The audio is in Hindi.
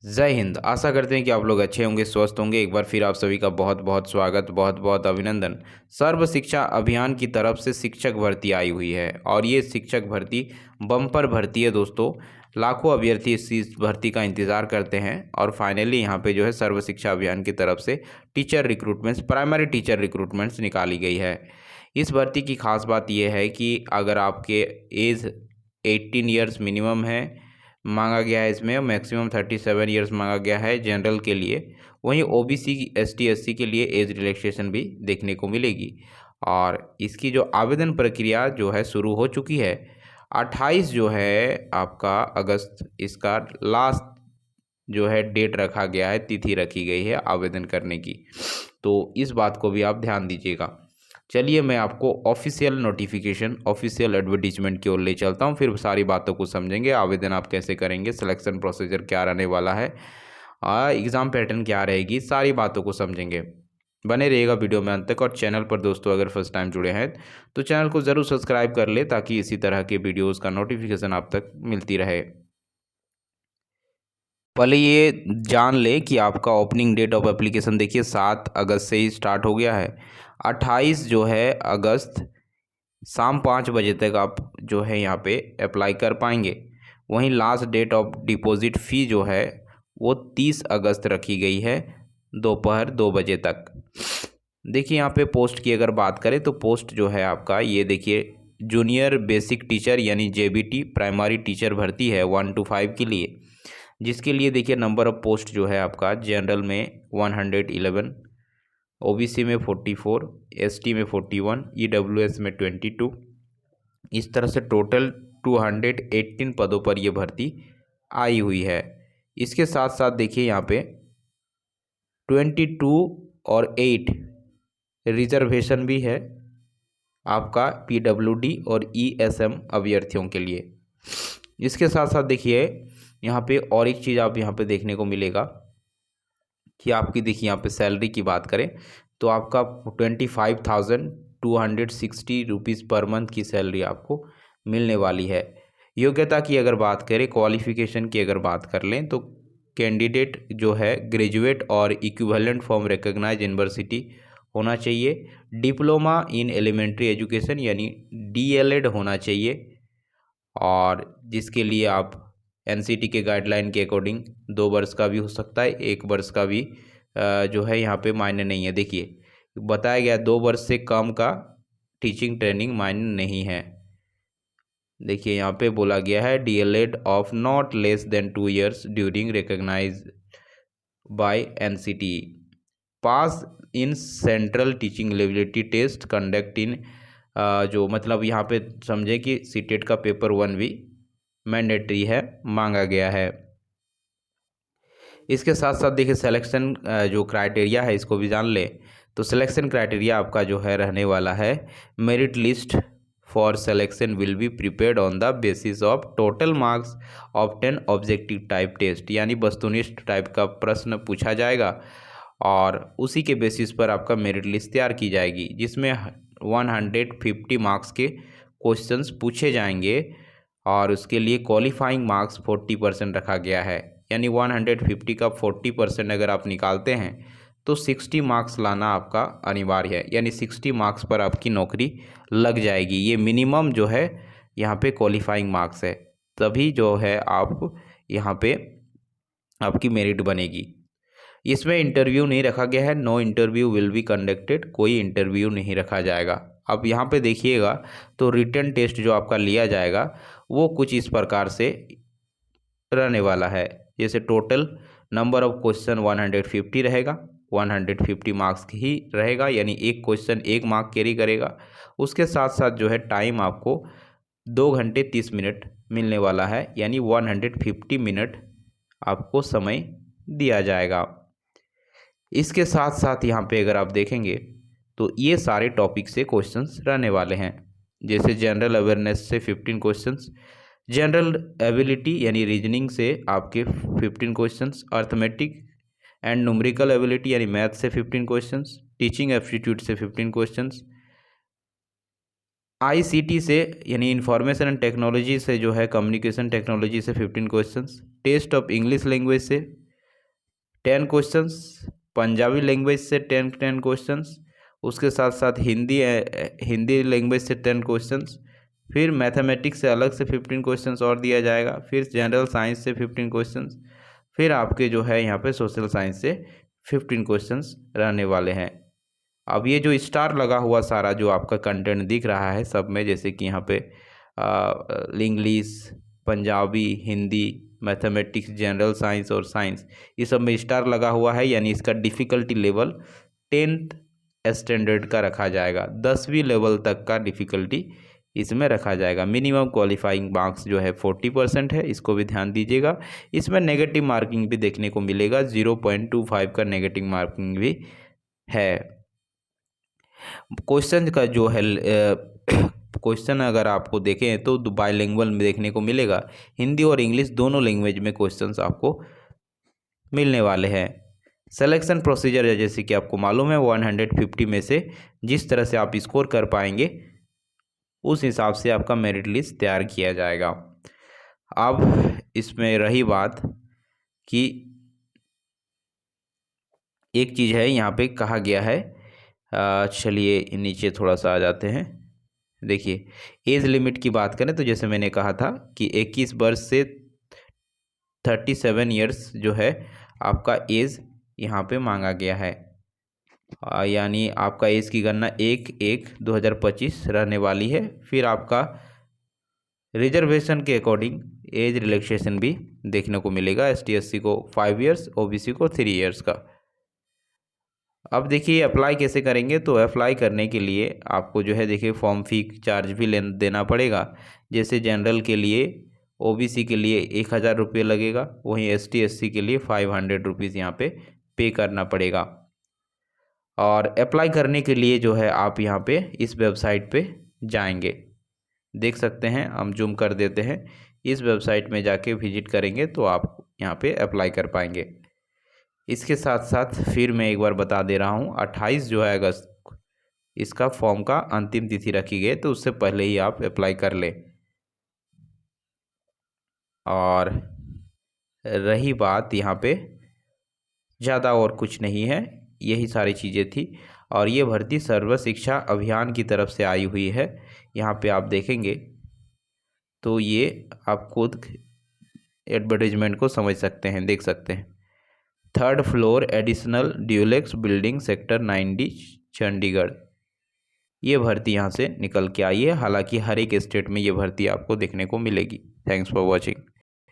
जय हिंद। आशा करते हैं कि आप लोग अच्छे होंगे, स्वस्थ होंगे। एक बार फिर आप सभी का बहुत बहुत स्वागत, बहुत बहुत अभिनंदन। सर्व शिक्षा अभियान की तरफ से शिक्षक भर्ती आई हुई है और ये शिक्षक भर्ती बम्पर भर्ती है दोस्तों। लाखों अभ्यर्थी इस भर्ती का इंतज़ार करते हैं और फाइनली यहाँ पे जो है सर्व शिक्षा अभियान की तरफ से teacher recruitments, primary teacher recruitments निकाली गई है। इस भर्ती की खास बात यह है कि अगर आपके एज 18 ईयर्स मिनिमम है मांगा गया है, इसमें मैक्सिमम 37 ईयर्स मांगा गया है जनरल के लिए। वहीं ओबीसी एसटी एससी के लिए एज रिलैक्सेशन भी देखने को मिलेगी। और इसकी जो आवेदन प्रक्रिया जो है शुरू हो चुकी है। 28 जो है आपका अगस्त इसका लास्ट जो है डेट रखा गया है, तिथि रखी गई है आवेदन करने की। तो इस बात को भी आप ध्यान दीजिएगा। चलिए मैं आपको ऑफिशियल नोटिफिकेशन, ऑफिशियल एडवर्टीजमेंट की ओर ले चलता हूँ, फिर सारी बातों को समझेंगे। आवेदन आप कैसे करेंगे, सिलेक्शन प्रोसीजर क्या रहने वाला है, एग्ज़ाम पैटर्न क्या रहेगी, सारी बातों को समझेंगे। बने रहिएगा वीडियो में अंत तक। और चैनल पर दोस्तों अगर फर्स्ट टाइम जुड़े हैं तो चैनल को ज़रूर सब्सक्राइब कर ले ताकि इसी तरह के वीडियोज़ का नोटिफिकेशन आप तक मिलती रहे। पहले ये जान ले कि आपका ओपनिंग डेट ऑफ एप्लीकेशन देखिए 7 अगस्त से ही स्टार्ट हो गया है। 28 जो है अगस्त शाम 5 बजे तक आप जो है यहाँ पे अप्लाई कर पाएंगे। वहीं लास्ट डेट ऑफ डिपॉजिट फ़ी जो है वो 30 अगस्त रखी गई है दोपहर 2 बजे तक। देखिए यहाँ पे पोस्ट की अगर बात करें तो पोस्ट जो है आपका ये देखिए जूनियर बेसिक टीचर यानी जेबीटी प्राइमरी टीचर भर्ती है 1 to 5 के लिए, जिसके लिए देखिए नंबर ऑफ पोस्ट जो है आपका जनरल में 111, ओबीसी में 44, एसटी में 41, ईडब्ल्यूएस में 22। इस तरह से टोटल 218 पदों पर यह भर्ती आई हुई है। इसके साथ साथ देखिए यहाँ पे 22 और 8 रिजर्वेशन भी है आपका पीडब्ल्यूडी और ईएसएम अभ्यर्थियों के लिए। इसके साथ साथ देखिए यहाँ पे और एक चीज़ आप यहाँ पे देखने को मिलेगा कि आपकी देखिए यहाँ पे सैलरी की बात करें तो आपका 25,260 रुपीज़ पर मंथ की सैलरी आपको मिलने वाली है। योग्यता की अगर बात करें, क्वालिफिकेशन की अगर बात कर लें तो कैंडिडेट जो है ग्रेजुएट और इक्विवेलेंट फ्रॉम रिकॉग्नाइज्ड यूनिवर्सिटी होना चाहिए। डिप्लोमा इन एलिमेंट्री एजुकेशन यानी डीएलएड होना चाहिए, और जिसके लिए आप एनसीटी के गाइडलाइन के अकॉर्डिंग 2 वर्ष का भी हो सकता है, 1 वर्ष का भी जो है यहाँ पे मायने नहीं है। देखिए बताया गया 2 वर्ष से कम का टीचिंग ट्रेनिंग मायने नहीं है। देखिए यहाँ पे बोला गया है DElEd of not less than 2 years during recognised by NCT, pass in central teaching eligibility test conduct in, जो मतलब यहाँ पे समझे कि सीटेट का पेपर 1 भी मैंडेटरी है, मांगा गया है। इसके साथ साथ देखिए सिलेक्शन जो क्राइटेरिया है इसको भी जान ले। तो सिलेक्शन क्राइटेरिया आपका जो है रहने वाला है merit list for selection will be prepared on the basis of total marks of 10 objective type test, यानी वस्तुनिष्ठ टाइप का प्रश्न पूछा जाएगा और उसी के बेसिस पर आपका मेरिट लिस्ट तैयार की जाएगी, जिसमें 150 मार्क्स के क्वेश्चंस पूछे जाएंगे और उसके लिए क्वालिफाइंग मार्क्स 40% रखा गया है। यानी 150 का 40% अगर आप निकालते हैं तो 60 मार्क्स लाना आपका अनिवार्य है, यानी 60 मार्क्स पर आपकी नौकरी लग जाएगी। ये मिनिमम जो है यहाँ पे क्वालिफाइंग मार्क्स है, तभी जो है आप यहाँ पे आपकी मेरिट बनेगी। इसमें इंटरव्यू नहीं रखा गया है, no interview will be conducted, कोई इंटरव्यू नहीं रखा जाएगा। अब यहाँ पे देखिएगा तो रिटन टेस्ट जो आपका लिया जाएगा वो कुछ इस प्रकार से रहने वाला है। जैसे टोटल नंबर ऑफ क्वेश्चन 150 रहेगा, 150 मार्क्स ही रहेगा, यानी एक क्वेश्चन 1 मार्क कैरी करेगा। उसके साथ साथ जो है टाइम आपको 2 घंटे 30 मिनट मिलने वाला है, यानी 150 मिनट आपको समय दिया जाएगा। इसके साथ साथ यहाँ पे अगर आप देखेंगे तो ये सारे टॉपिक से क्वेश्चंस रहने वाले हैं। जैसे जनरल अवेयरनेस से 15 क्वेश्चंस, जनरल एबिलिटी यानी रीजनिंग से आपके 15 questions, arithmetic and numerical ability यानी मैथ से 15 क्वेश्चंस, टीचिंग एप्टीट्यूड से 15 क्वेश्चंस, आईसीटी से यानी इंफॉर्मेशन एंड टेक्नोलॉजी से जो है कम्युनिकेशन टेक्नोलॉजी से 15 questions, test of English language से 10 क्वेश्चंस, पंजाबी लैंग्वेज से 10 क्वेश्चंस, उसके साथ साथ हिंदी लैंग्वेज से 10 क्वेश्चंस, फिर मैथमेटिक्स से अलग से 15 क्वेश्चंस और दिया जाएगा, फिर जनरल साइंस से 15 क्वेश्चंस, फिर आपके जो है यहाँ पे सोशल साइंस से 15 क्वेश्चंस रहने वाले हैं। अब ये जो स्टार लगा हुआ सारा जो आपका कंटेंट दिख रहा है सब में, जैसे कि यहाँ पे English, Punjabi, Hindi, mathematics, general science और साइंस, ये सब में स्टार लगा हुआ है, यानी इसका डिफ़िकल्टी लेवल 10th स्टैंडर्ड का रखा जाएगा। 10वीं लेवल तक का डिफ़िकल्टी इसमें रखा जाएगा। मिनिमम क्वालिफाइंग मार्क्स जो है 40% है, इसको भी ध्यान दीजिएगा। इसमें नेगेटिव मार्किंग भी देखने को मिलेगा, 0.25 का नेगेटिव मार्किंग भी है। क्वेश्चन का जो है क्वेश्चन अगर आपको देखें तो बाइलिंगुअल में देखने को मिलेगा, हिंदी और इंग्लिश दोनों लैंग्वेज में क्वेश्चंस आपको मिलने वाले हैं। सिलेक्शन प्रोसीजर जैसे कि आपको मालूम है 150 में से जिस तरह से आप स्कोर कर पाएंगे उस हिसाब से आपका मेरिट लिस्ट तैयार किया जाएगा। अब इसमें रही बात कि एक चीज़ है यहाँ पे कहा गया है, चलिए नीचे थोड़ा सा आ जाते हैं। देखिए एज लिमिट की बात करें तो जैसे मैंने कहा था कि 21 वर्ष से 37 ईयर्स जो है आपका एज यहाँ पे मांगा गया है, यानी आपका एज की गणना 1/1/2025 रहने वाली है। फिर आपका रिजर्वेशन के अकॉर्डिंग एज रिलैक्सेशन भी देखने को मिलेगा, ST SC को 5 ईयर्स, OBC को 3 ईयर्स का। अब देखिए अप्लाई कैसे करेंगे, तो अप्लाई करने के लिए आपको जो है देखिए फॉर्म फी चार्ज भी देना पड़ेगा। जैसे जनरल के लिए, OBC के लिए 1000 रुपये लगेगा, वहीं ST SC के लिए 500 रुपीज़ यहाँ पे करना पड़ेगा। और अप्लाई करने के लिए जो है आप यहाँ पे इस वेबसाइट पे जाएंगे, देख सकते हैं, हम जूम कर देते हैं। इस वेबसाइट में जाके विजिट करेंगे तो आप यहाँ पे अप्लाई कर पाएंगे। इसके साथ साथ फिर मैं एक बार बता दे रहा हूँ, 28 जो है अगस्त इसका फॉर्म का अंतिम तिथि रखी गई, तो उससे पहले ही आप अप्लाई कर लें। और रही बात यहाँ पे ज़्यादा और कुछ नहीं है, यही सारी चीज़ें थी। और ये भर्ती सर्व शिक्षा अभियान की तरफ से आई हुई है। यहाँ पे आप देखेंगे तो ये आप खुद एडवर्टाइजमेंट को समझ सकते हैं, देख सकते हैं। 3rd floor additional Dulux building sector 9D Chandigarh, ये भर्ती यहाँ से निकल के आई है। हालांकि हर एक स्टेट में ये भर्ती आपको देखने को मिलेगी। Thanks for watching.